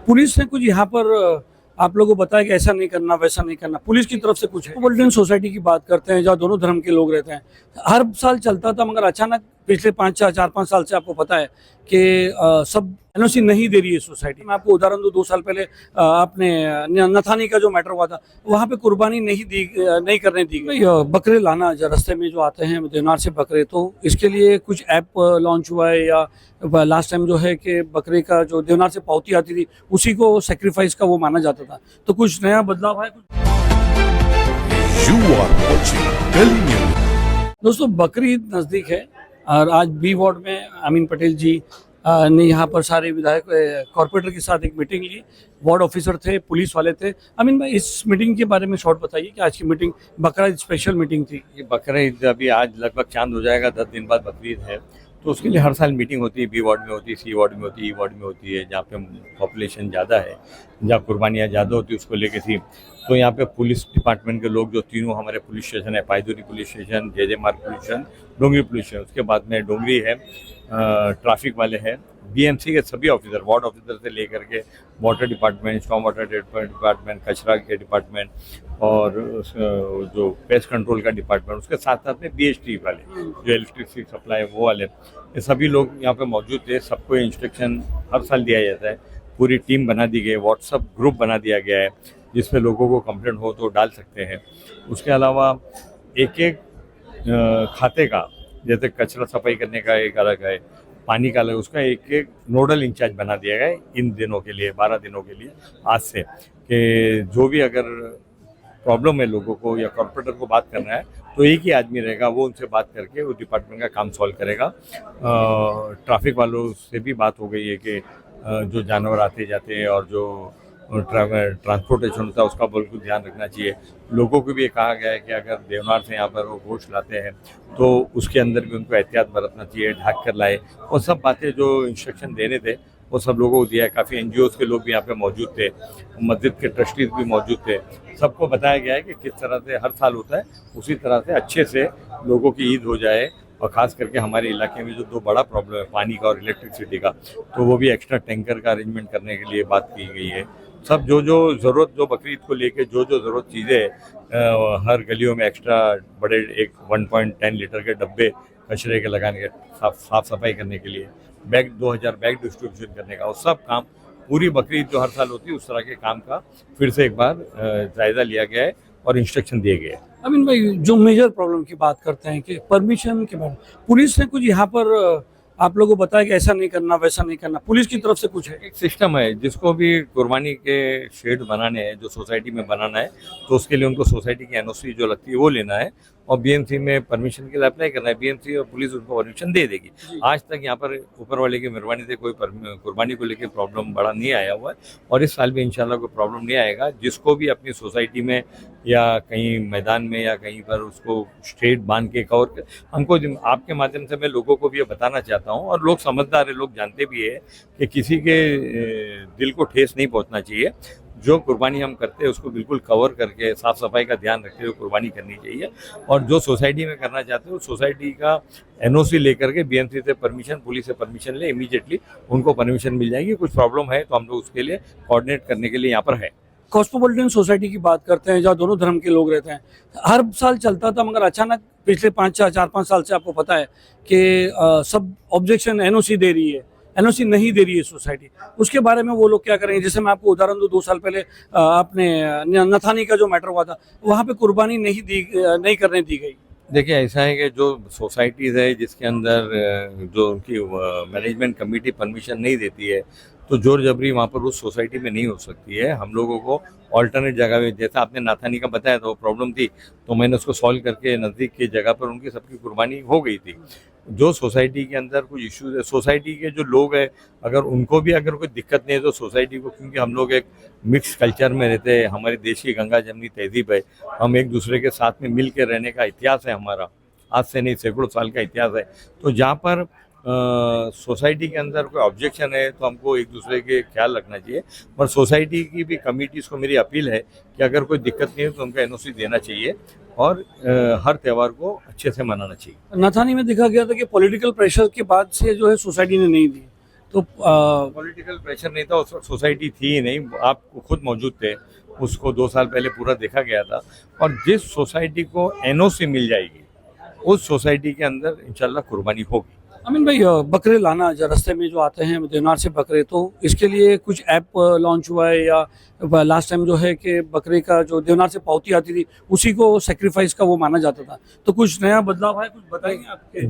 Police ने कुछ यहाँ पर आप लोगों को बताया कि ऐसा नहीं करना वैसा नहीं करना, पुलिस की तरफ से कुछ है? मेट्रोपॉलिटन सोसाइटी की बात करते हैं जहाँ दोनों धर्म के लोग रहते हैं, हर साल चलता था, मगर अचानक पिछले 4-5 साल से आपको पता है कि सब एनओसी नहीं दे रही है सोसाइटी। मैं आपको उदाहरण दूं, 2 साल पहले आपने नथानी का जो मैटर हुआ था, वहाँ पे कुर्बानी नहीं करने दी गई। बकरे लाना जो रास्ते में जो आते हैं देवनार से बकरे, तो इसके लिए कुछ ऐप लॉन्च हुआ है, या लास्ट टाइम जो है कि बकरे का जो देवनार से पावती आती थी उसी को सेक्रीफाइस का वो माना जाता था, तो कुछ नया बदलाव है? You are watching Delhi News. दोस्तों, बकरीद नज़दीक है और आज बी वार्ड में अमीन पटेल जी ने यहाँ पर सारे विधायक कॉर्पोरेटर के साथ एक मीटिंग ली। वार्ड ऑफिसर थे, पुलिस वाले थे। अमीन भाई, इस मीटिंग के बारे में शॉर्ट बताइए कि आज की मीटिंग बकरीद स्पेशल मीटिंग थी। ये बकरीद अभी आज लगभग चांद हो जाएगा, 10 दिन बाद बकरीद है, तो उसके लिए हर साल मीटिंग होती है। बी वार्ड में होती है, सी वार्ड में होती है, ई वार्ड में होती है, जहाँ पे पॉपुलेशन ज़्यादा है, जहाँ कुर्बानियाँ ज़्यादा होती है, उसको लेके थी। तो यहाँ पे पुलिस डिपार्टमेंट के लोग जो तीनों हमारे पुलिस स्टेशन है, पायदुरी पुलिस स्टेशन, जे मार्ग पुलिस स्टेशन, डोंगरी पुलिस स्टेशन, उसके बाद में डोंगरी है, ट्रैफिक वाले हैं, बीएमसी के सभी ऑफिसर, वार्ड ऑफिसर से लेकर के water department, storm water department, कचरा के डिपार्टमेंट और जो पेस्ट कंट्रोल का डिपार्टमेंट, उसके साथ साथ में बीएचटी वाले जो इलेक्ट्रिसिटी सप्लाई वो वाले, ये सभी लोग यहाँ पे मौजूद थे। सबको इंस्ट्रक्शन हर साल दिया जाता है, पूरी टीम बना दी गई है, व्हाट्सअप ग्रुप बना दिया गया है जिसमें लोगों को कंप्लेंट हो तो डाल सकते हैं। उसके अलावा एक एक खाते का, जैसे कचरा सफाई करने का एक अलग है, पानी का अलग, उसका एक एक नोडल इंचार्ज बना दिया गया है इन दिनों के लिए, 12 दिनों के लिए आज से, कि जो भी अगर प्रॉब्लम है लोगों को या कॉर्पोरेटर को बात करना है तो एक ही आदमी रहेगा, वो उनसे बात करके वो डिपार्टमेंट का काम सॉल्व करेगा। ट्रैफिक वालों से भी बात हो गई है कि जो जानवर आते जाते हैं और जो ट्रांसपोर्टेशन होता है उसका बिल्कुल ध्यान रखना चाहिए। लोगों को भी ये कहा गया है कि अगर देवनार से यहाँ पर वो गोश्त लाते हैं तो उसके अंदर भी उनको एहतियात बरतना चाहिए, ढक कर लाए। वो सब बातें जो इंस्ट्रक्शन देने थे वो सब लोगों को दिया है। काफ़ी एनजीओज़ के लोग भी यहाँ पे मौजूद थे, मस्जिद के ट्रस्टीज भी मौजूद थे। सबको बताया गया है कि किस तरह से हर साल होता है उसी तरह से अच्छे से लोगों की ईद हो जाए। और ख़ास करके हमारे इलाके में जो 2 बड़ा प्रॉब्लम है, पानी का और इलेक्ट्रिसिटी का, तो वो भी एक्स्ट्रा टैंकर का अरेंजमेंट करने के लिए बात की गई है। सब जो ज़रूरत, जो बकरीद को लेके जो ज़रूरत चीज़ें, हर गलियों में एक्स्ट्रा बड़े एक 1.10 लीटर के डब्बे कचरे के लगाने के, साफ सफाई करने के लिए, बैग 2000 बैग डिस्ट्रीब्यूशन करने का, वो सब काम पूरी बकरीद जो हर साल होती है उस तरह के काम का फिर से एक बार जायज़ा लिया गया है और इंस्ट्रक्शन दिए गए हैं। अमीन भाई, जो मेजर प्रॉब्लम की बात करते हैं कि परमिशन के बारे में, पुलिस ने कुछ यहाँ पर आप लोगों को बताया कि ऐसा नहीं करना वैसा नहीं करना, पुलिस की तरफ से कुछ है? एक सिस्टम है, जिसको भी कुर्बानी के शेड बनाने हैं, जो सोसाइटी में बनाना है, तो उसके लिए उनको सोसाइटी की एनओसी जो लगती है वो लेना है और बीएमसी में परमिशन के लिए अप्लाई करना है। बीएमसी और पुलिस उनको परमिशन दे देगी। आज तक यहाँ पर ऊपर वाले की मेहरबानी से कोई कुर्बानी को लेकर प्रॉब्लम बड़ा नहीं आया हुआ है और इस साल भी इंशाल्लाह कोई प्रॉब्लम नहीं आएगा। जिसको भी अपनी सोसाइटी में या कहीं मैदान में या कहीं पर उसको स्ट्रेट बांध के कवर, हमको आपके माध्यम से मैं लोगों को भी ये बताना चाहता हूँ, और लोग समझदार है, लोग जानते भी है कि किसी के दिल को ठेस नहीं पहुँचना चाहिए। जो कुर्बानी हम करते हैं उसको बिल्कुल कवर करके साफ़ सफाई का ध्यान रखते हुए कुर्बानी करनी चाहिए। और जो सोसाइटी में करना चाहते हो, सोसाइटी का एनओसी लेकर के बीएमसी से परमिशन, पुलिस से परमिशन ले, इमीडिएटली उनको परमिशन मिल जाएगी। कुछ प्रॉब्लम है तो हम लोग उसके लिए कोऑर्डिनेट करने के लिए यहाँ पर है। कॉस्मोपॉलिटन सोसाइटी की बात करते हैं जहाँ दोनों धर्म के लोग रहते हैं, हर साल चलता था, मगर अचानक पिछले 4-5 साल से आपको पता है कि सब ऑब्जेक्शन एनओसी दे रही है, एनओसी नहीं दे रही है सोसाइटी। उसके बारे में वो लोग क्या करेंगे? जैसे मैं आपको उदाहरण दूं, 2 साल पहले आपने नथानी का जो मैटर हुआ था, वहाँ पे कुर्बानी नहीं करने दी गई। देखिए, ऐसा है कि जो सोसाइटीज़ है जिसके अंदर जो उनकी मैनेजमेंट कमेटी परमिशन नहीं देती है, तो जोर जबरी वहाँ पर उस सोसाइटी में नहीं हो सकती है। हम लोगों को ऑल्टरनेट जगह में, जैसा आपने नाथानी का बताया था वो प्रॉब्लम थी, तो मैंने उसको सॉल्व करके नज़दीक की जगह पर उनकी सबकी कुर्बानी हो गई थी। जो सोसाइटी के अंदर कुछ इश्यूज है, सोसाइटी के जो लोग हैं, अगर उनको भी अगर कोई दिक्कत नहीं है तो सोसाइटी को, क्योंकि हम लोग एक मिक्स कल्चर में रहते हैं, हमारी देश की गंगा जमनी तहजीब है, हम एक दूसरे के साथ में मिल के रहने का इतिहास है हमारा, आज से नहीं सैकड़ों साल का इतिहास है। तो जहाँ पर सोसाइटी के अंदर कोई ऑब्जेक्शन है तो हमको एक दूसरे के ख्याल रखना चाहिए। पर सोसाइटी की भी कमिटीज़ को मेरी अपील है कि अगर कोई दिक्कत नहीं है तो उनको एनओसी देना चाहिए और हर त्यौहार को अच्छे से मनाना चाहिए। नथानी में देखा गया था कि पॉलिटिकल प्रेशर के बाद से जो है सोसाइटी ने नहीं दी, तो पॉलिटिकल प्रेशर नहीं था, उस वक्त सोसाइटी थी ही नहीं, आप खुद मौजूद थे, उसको 2 साल पहले पूरा देखा गया था। और जिस सोसाइटी को एनओसी मिल जाएगी उस सोसाइटी के अंदर इंशाल्लाह कुर्बानी होगी। अमीन भाई, बकरे लाना जो रास्ते में जो आते हैं देवनार से बकरे, तो इसके लिए कुछ ऐप लॉन्च हुआ है या लास्ट टाइम जो है कि बकरे का जो देवनार से पावती आती थी उसी को सेक्रीफाइस का वो माना जाता था, तो कुछ नया बदलाव है, कुछ बताएंगे आपके?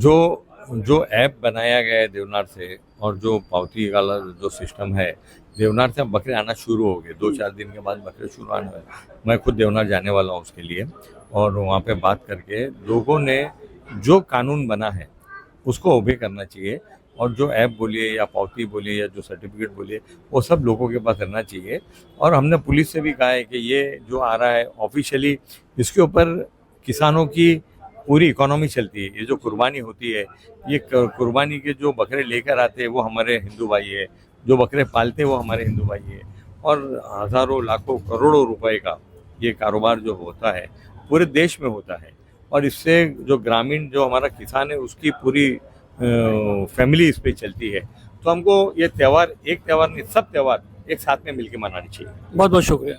जो ऐप बनाया गया है देवनार से और जो पावती वाला जो सिस्टम है, देवनार से अब बकरे आना शुरू हो गए। 2-4 दिन के बाद बकरे शुरू आने वाले। मैं खुद देवनार जाने वाला हूँ उसके लिए, और वहाँ पे बात करके लोगों ने जो कानून बना है उसको ओबे करना चाहिए, और जो ऐप बोलिए या पावती बोलिए या जो सर्टिफिकेट बोलिए वो सब लोगों के पास रहना चाहिए। और हमने पुलिस से भी कहा है कि ये जो आ रहा है ऑफिशियली, इसके ऊपर किसानों की पूरी इकोनॉमी चलती है। ये जो कुर्बानी होती है, ये कुर्बानी के जो बकरे लेकर आते हैं वो हमारे हिंदू भाई है, जो बकरे पालते हैं वो हमारे हिंदू भाई है, और हज़ारों लाखों करोड़ों रुपए का ये कारोबार जो होता है पूरे देश में होता है। और इससे जो ग्रामीण जो हमारा किसान है उसकी पूरी फैमिली इस पे चलती है। तो हमको ये त्यौहार, एक त्यौहार नहीं, सब त्यौहार एक साथ में मिलकर मनानी चाहिए। बहुत बहुत शुक्रिया।